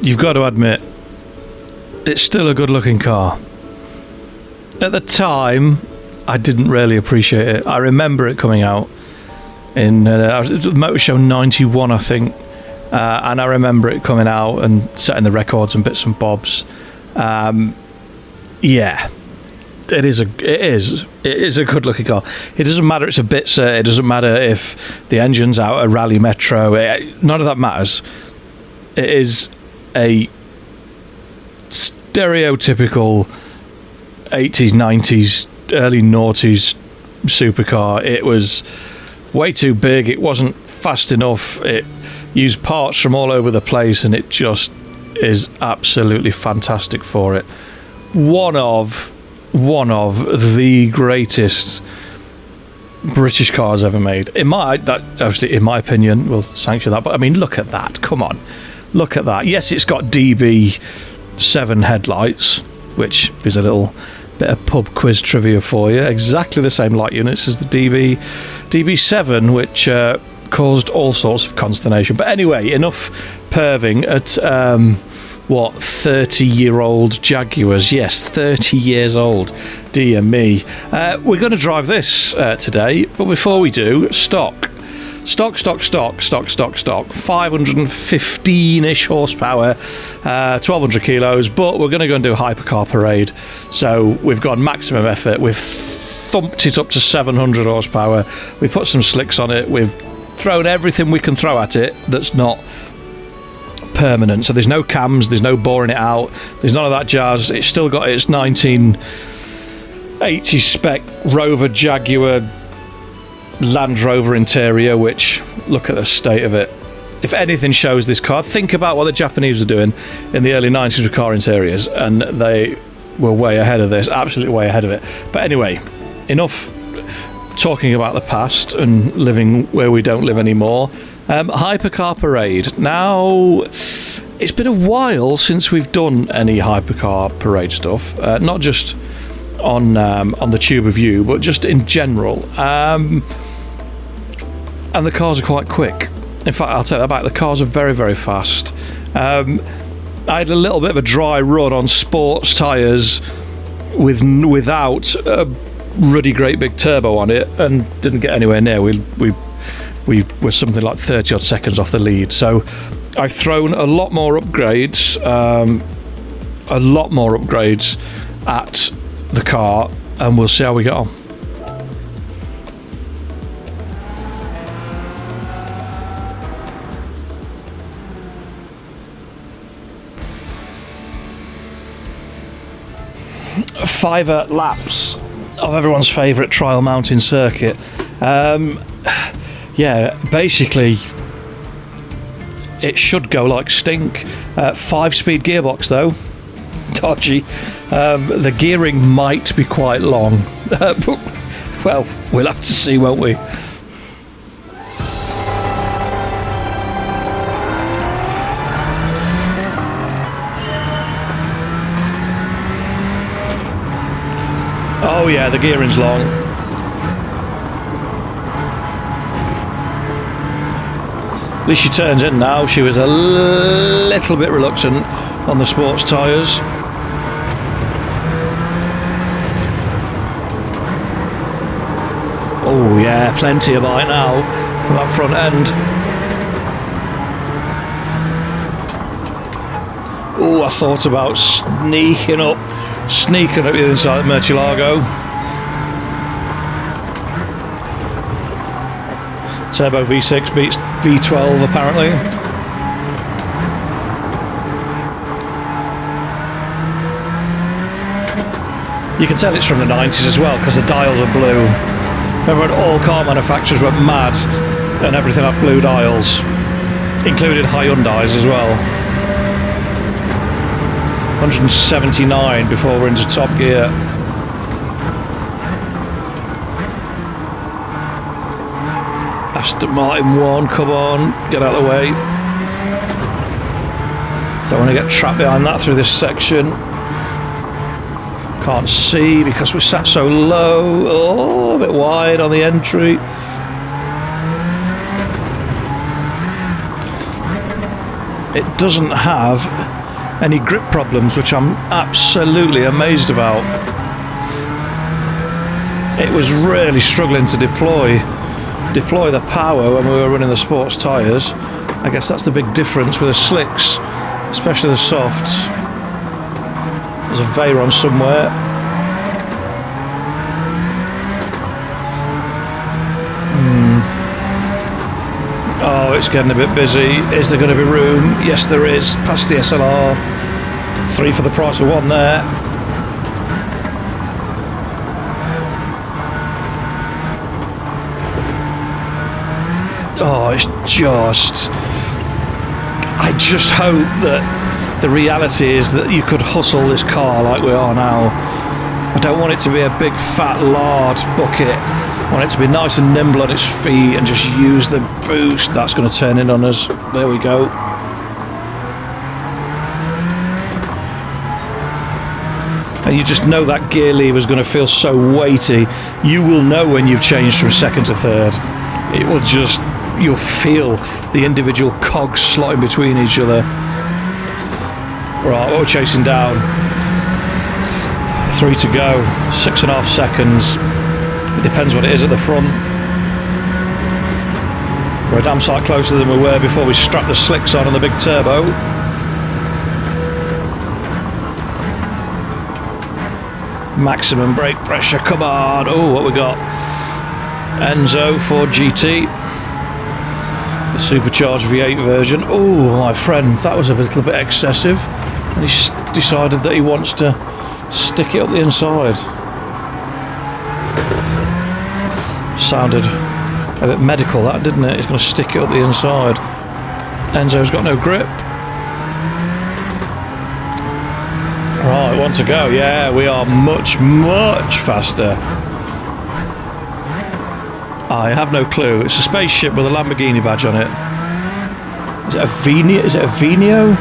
you've got to admit, it's still a good-looking car. At the time, I didn't really appreciate it. I remember it coming out in Motor Show 91, I think, and I remember it coming out and setting the records and bits and bobs. Yeah, it is a good-looking car. It doesn't matter. It's a Bitzer. It doesn't matter if the engine's out a Rally Metro. None of that matters. It is a stereotypical 80s, 90s, early noughties supercar. It was way too big. It wasn't fast enough. It used parts from all over the place, and it just is absolutely fantastic for it. One of the greatest British cars ever made. In my opinion, we'll sanction that. But I mean, look at that. Come on, look at that. Yes, it's got DB7 headlights, which is a little bit of pub quiz trivia for you. Exactly the same light units as the DB7, which caused all sorts of consternation. But anyway, enough perving at 30-year-old Jaguars. Yes, 30 years old. Dear me. We're going to drive this today, but before we do, stock 515-ish horsepower, 1200 kilos, but we're going to go and do a Hypercar parade. So we've gone maximum effort. We've thumped it up to 700 horsepower. We put some slicks on it. We've thrown everything we can throw at it that's not permanent. So there's no cams, there's no boring it out, there's none of that jazz. It's still got its 1980 spec Rover Jaguar Land Rover interior, which, look at the state of it. If anything shows this car, think about what the Japanese were doing in the early 90s with car interiors, and they were way ahead of this, absolutely way ahead of it. But anyway, enough talking about the past and living where we don't live anymore. Hypercar parade. Now, it's been a while since we've done any Hypercar parade stuff, not just on the Tube of You, but just in general. And the cars are quite quick. In fact, I'll take that back. The cars are very, very fast. I had a little bit of a dry run on sports tyres without a ruddy great big turbo on it, and didn't get anywhere near. We were something like 30 odd seconds off the lead. So I've thrown a lot more upgrades at the car, and we'll see how we get on. Fiver laps of everyone's favourite trial mountain circuit. Yeah, basically it should go like stink. 5-speed gearbox though, dodgy. The gearing might be quite long, but well, we'll have to see, won't we? Oh yeah, the gearing's long. At least she turns in now. She was a little bit reluctant on the sports tyres. Oh yeah, plenty of bite now from that front end. Oh, I thought about sneaking up the inside of Murcielago. Turbo V6 beats V12 apparently. You can tell it's from the 90s as well, because the dials are blue. Remember when all car manufacturers went mad and everything had blue dials, including Hyundais as well. 179 before we're into top gear. Aston Martin 1, come on, get out of the way. Don't want to get trapped behind that through this section. Can't see because we're sat so low. Oh, a bit wide on the entry. it doesn't have any grip problems, which I'm absolutely amazed about. It was really struggling to deploy the power when we were running the sports tyres. I guess that's the big difference with the slicks, especially the softs. There's a Veyron somewhere. Oh, it's getting a bit busy. Is there going to be room? Yes, there is. Past the SLR. 3 for the price of 1 there. Oh, it's just... I just hope that the reality is that you could hustle this car like we are now. I don't want it to be a big fat lard bucket. I want it to be nice and nimble on its feet and just use the boost. That's going to turn in on us. There we go. And you just know that gear lever is going to feel so weighty. You will know when you've changed from second to third. It will just... You'll feel the individual cogs slotting between each other. Right, what we're chasing down. 3 to go. 6.5 seconds. It depends what it is at the front. We're a damn sight closer than we were before we strapped the slicks on the big turbo. Maximum brake pressure, come on. Oh, what we got? Enzo Ford GT. The supercharged V8 version. Oh, my friend, that was a little bit excessive. And he's decided that he wants to stick it up the inside. Sounded a bit medical, that, didn't it? He's going to stick it up the inside. Enzo's got no grip. Right, 1 to go. Yeah, we are much, much faster. I have no clue. It's a spaceship with a Lamborghini badge on it. Is it a Venio? Is it a Venio?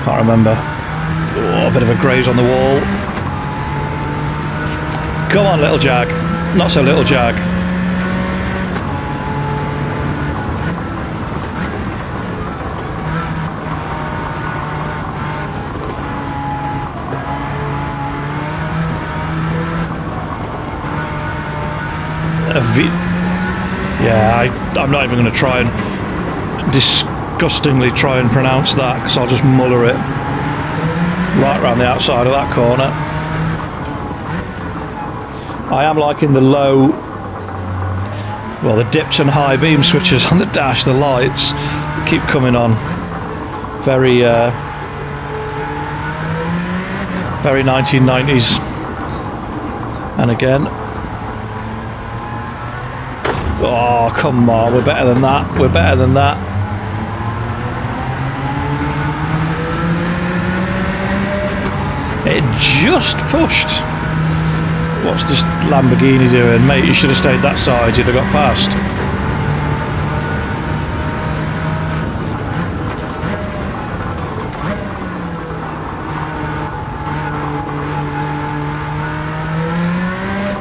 Can't remember. Oh, a bit of a graze on the wall. Come on, little Jag. Not so little Jag. Yeah, I'm not even going to try and disgustingly try and pronounce that, because I'll just muller it right around the outside of that corner. I am liking the low, well, the dips and high beam switches on the dash, the lights keep coming on. Very 1990s. And again. Oh, come on, we're better than that. We're better than that. It just pushed. What's this Lamborghini doing? Mate, you should have stayed that side, you'd have got past.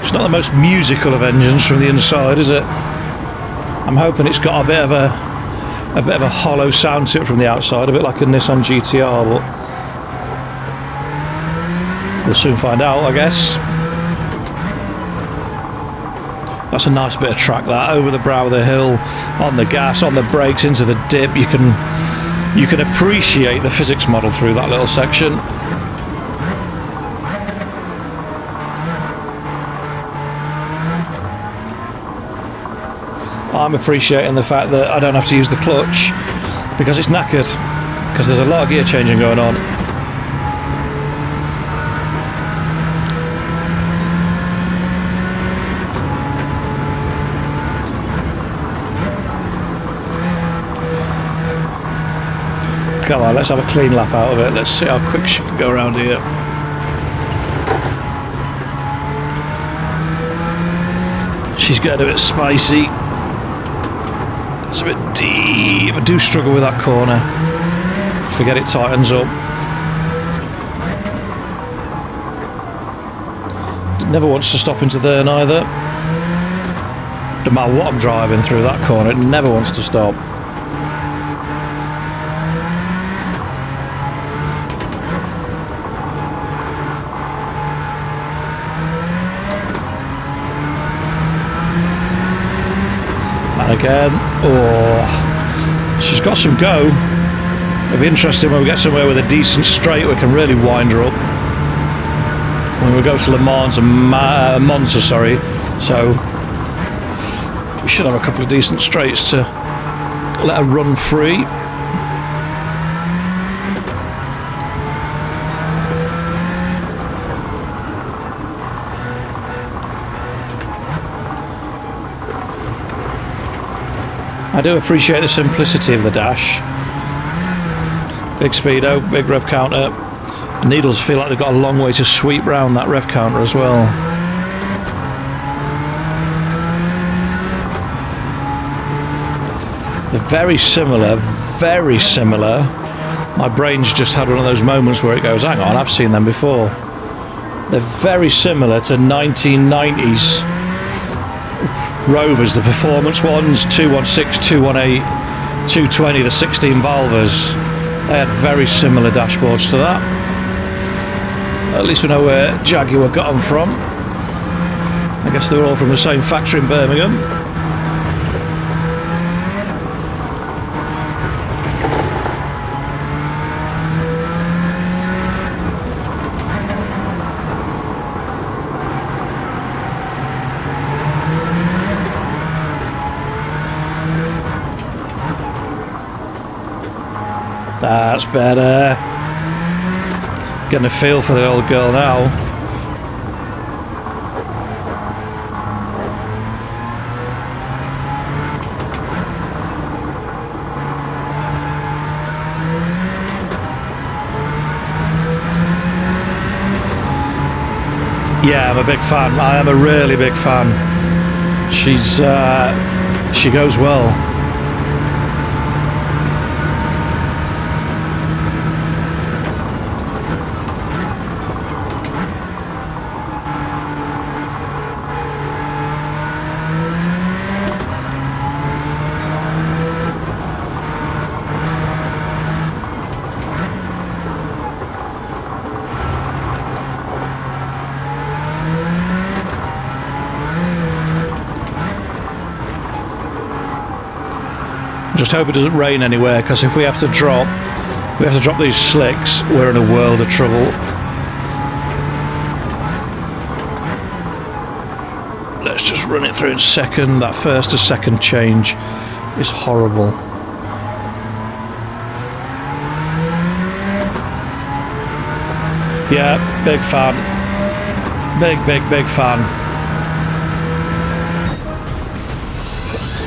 It's not the most musical of engines from the inside, is it? I'm hoping it's got a bit of a hollow sound to it from the outside, a bit like a Nissan GTR, but we'll soon find out, I guess. That's a nice bit of track, that, over the brow of the hill, on the gas, on the brakes, into the dip. You can appreciate the physics model through that little section. I'm appreciating the fact that I don't have to use the clutch because it's knackered, because there's a lot of gear changing going on. Come on, let's have a clean lap out of it. Let's see how quick she can go around here. She's getting a bit spicy. It's a bit deep. I do struggle with that corner. Forget it tightens up. It never wants to stop into there neither. No matter what I'm driving through that corner, it never wants to stop. And again. Oh, she's got some go. It'll be interesting when we get somewhere with a decent straight, we can really wind her up. When we go to Le Mans and Monza, sorry. So we should have a couple of decent straights to let her run free. I do appreciate the simplicity of the dash. Big speedo, big rev counter. The needles feel like they've got a long way to sweep round that rev counter as well. They're very similar, very similar. My brain's just had one of those moments where it goes, hang on, I've seen them before. They're very similar to 1990s Rovers, the performance ones, 216, 218, 220, the 16 valvers. They had very similar dashboards to that. At least we know where Jaguar got them from. I guess they were all from the same factory in Birmingham. That's better. Getting a feel for the old girl now. Yeah, I'm a big fan. I am a really big fan. She goes well. Just hope it doesn't rain anywhere, because if we have to drop these slicks, we're in a world of trouble. Let's just run it through in second. That first to second change is horrible. Yeah, big fan. Big fan.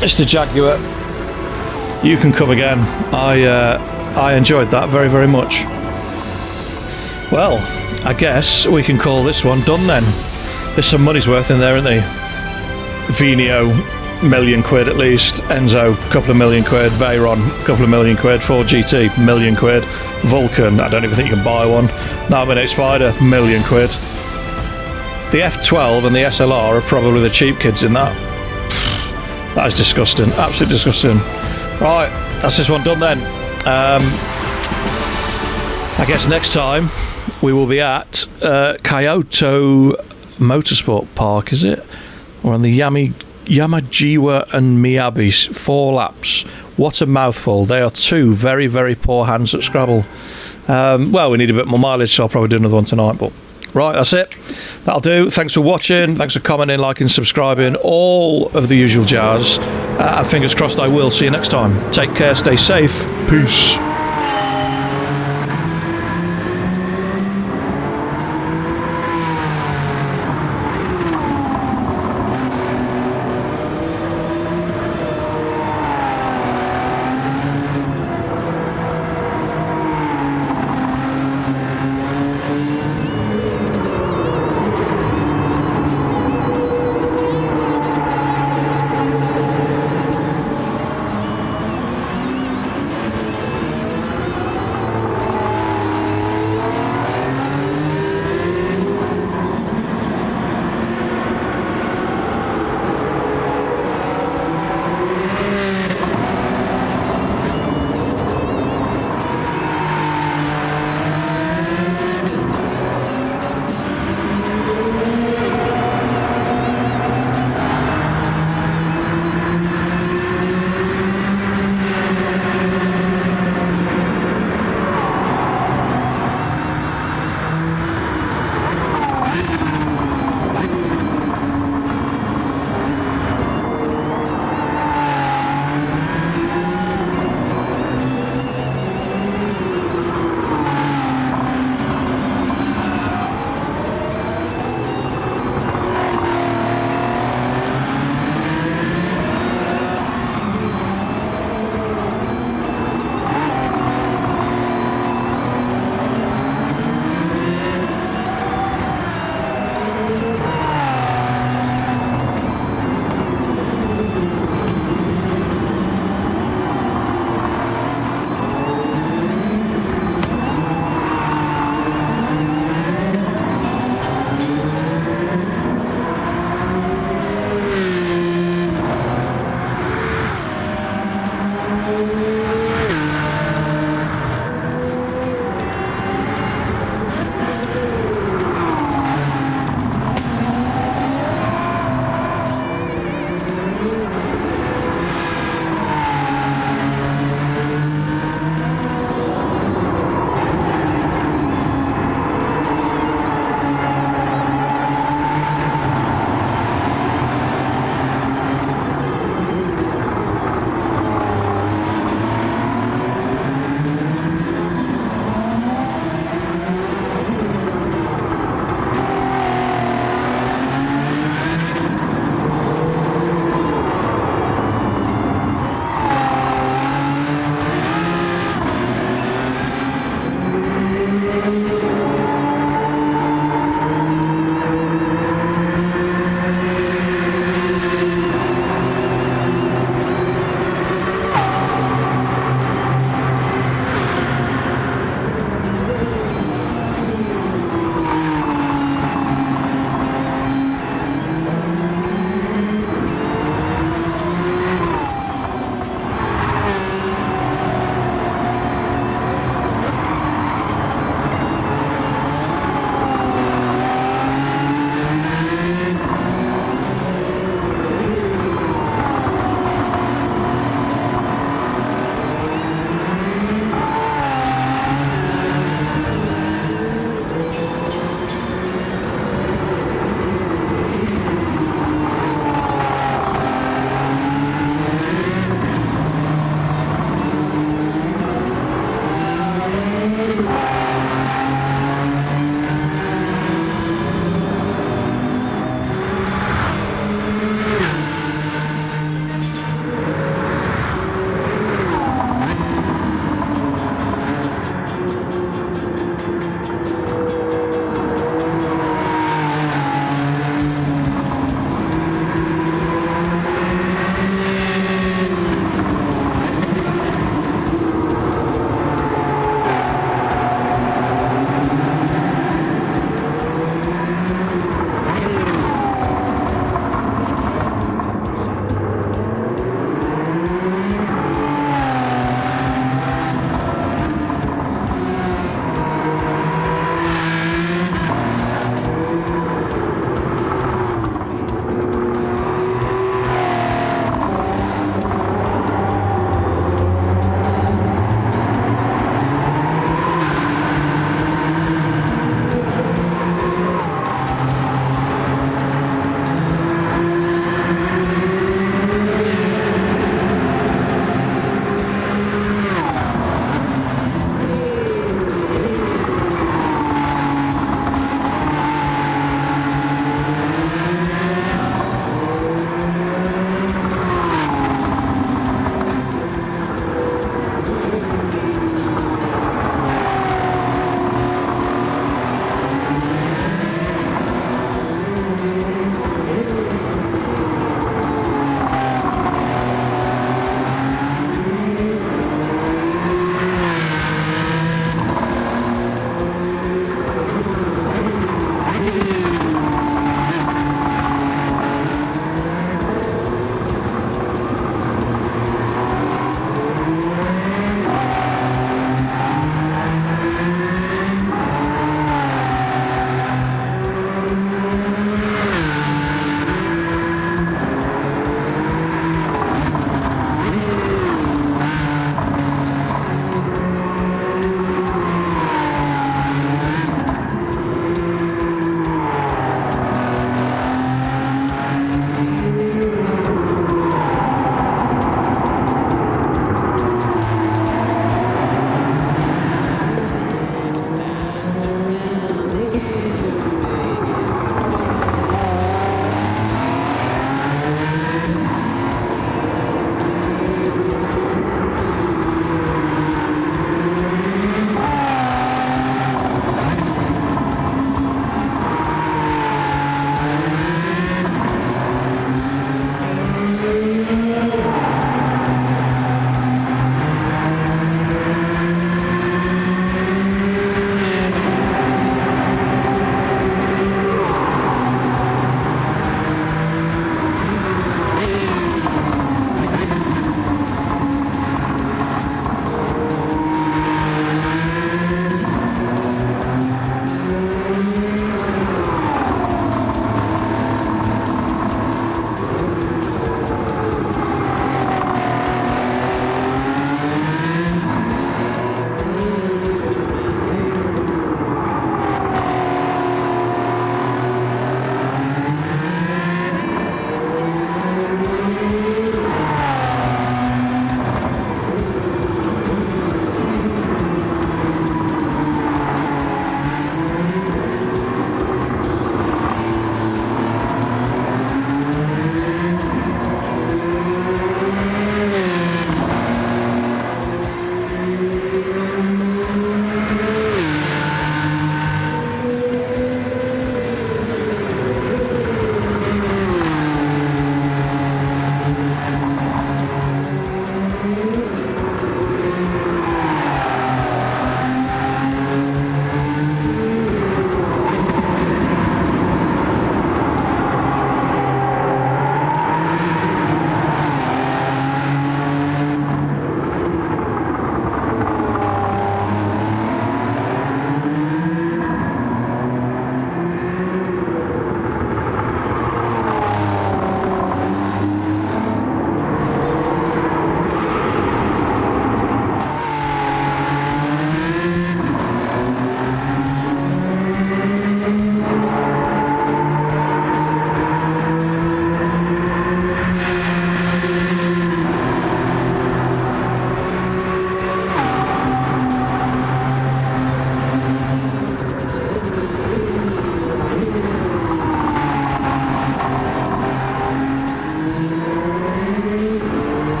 Mr. Jaguar, you can come again. I enjoyed that very, very much. Well, I guess we can call this one done then. There's some money's worth in there, isn't there? Venio, £1 million at least. Enzo, couple of £1 million. Veyron, couple of £1 million. Ford GT, £1 million. Vulcan, I don't even think you can buy one. 918 Spider, £1 million. The F12 and the SLR are probably the cheap kids in that. That is disgusting, absolutely disgusting. Right, that's this one done then. I guess next time we will be at Kyoto Motorsport Park, is it? We're on the Yamajiwa and Miyabi, 4 laps. What a mouthful. They are 2 very, very poor hands at Scrabble. Well, we need a bit more mileage, so I'll probably do another one tonight, but right, that's it. That'll do. Thanks for watching. Thanks for commenting, liking, subscribing. All of the usual jazz. And fingers crossed I will see you next time. Take care. Stay safe. Peace.